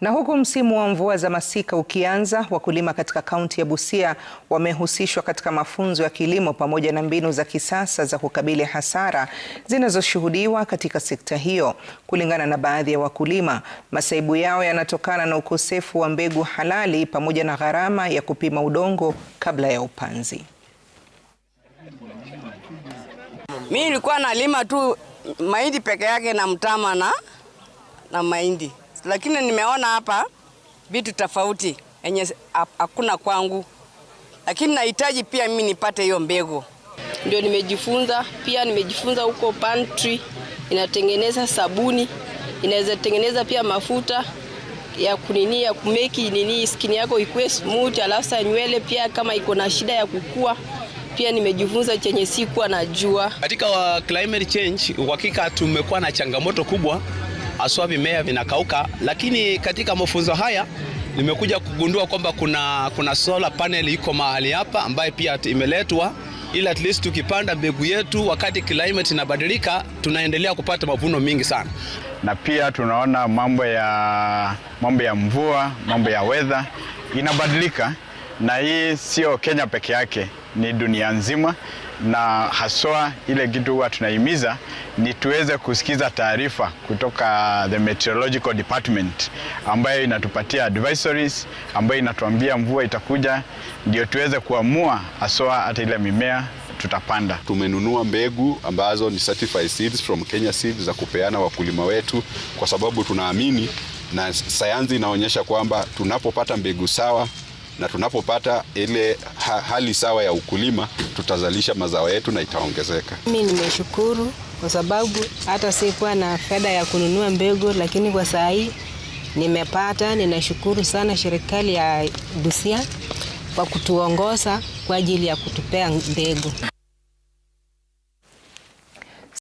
Na huku msimu wa mvua za masika ukianza, wakulima katika kaunti ya Busia wamehusishwa katika mafunzo ya kilimo pamoja na mbinu za kisasa za kukabili hasara zinazoshuhudiwa katika sekta hiyo. Kulingana na baadhi ya wakulima, masaibu yao yanatokana na ukosefu wa mbegu halali pamoja na gharama ya kupima udongo kabla ya upanzi. Mimi nilikuwa nalima tu mahindi peke yake na mtama na mahindi. Lakini nimeona hapa vitu tofauti yenye hakuna kwangu. Lakini nahitaji pia mimi nipate hiyo mbegu. Ndio nimejifunza, pia nimejifunza huko pantry inatengeneza sabuni, inaweza tengeneza pia mafuta ya kunini ya kumeki skin yako ikuwe smooth, alafu nywele pia kama iko na shida ya kukua. Pia nimejifunza chenye sikuwa najua. Katika climate change, uhakika tumekuwa na changamoto kubwa, haswa mimea vinakauka, lakini katika mafunzo haya nimekuja kugundua kwamba kuna solar panel iko mahali hapa ambayo pia imeletwa, ili at least tukipanda mbegu yetu wakati climate inabadilika tunaendelea kupata mavuno mingi sana. Na pia tunaona mambo ya mvua, mambo ya weather inabadilika, na hii sio Kenya peke yake, ni dunia nzima, na haswa ile kitu huwa tunahimiza ni tuweze kusikiza taarifa kutoka the meteorological department ambayo inatupatia advisories, ambayo inatuambia mvua itakuja, ndio tuweze kuamua haswa hata ile mimea tutapanda. Tumenunua mbegu ambazo ni certified seeds from Kenya Seeds za kupeana wakulima wetu, kwa sababu tunaamini na sayansi inaonyesha kwamba tunapopata mbegu sawa na tunapopata ile hali sawa ya ukulima, tutazalisha mazao yetu na itaongezeka. Mimi nimeshukuru kwa sababu hata sikuwa na fedha ya kununua mbegu, lakini kwa saa hii nimepata. Ninashukuru sana serikali ya Busia kwa kutuongoza kwa ajili ya kutupea mbegu.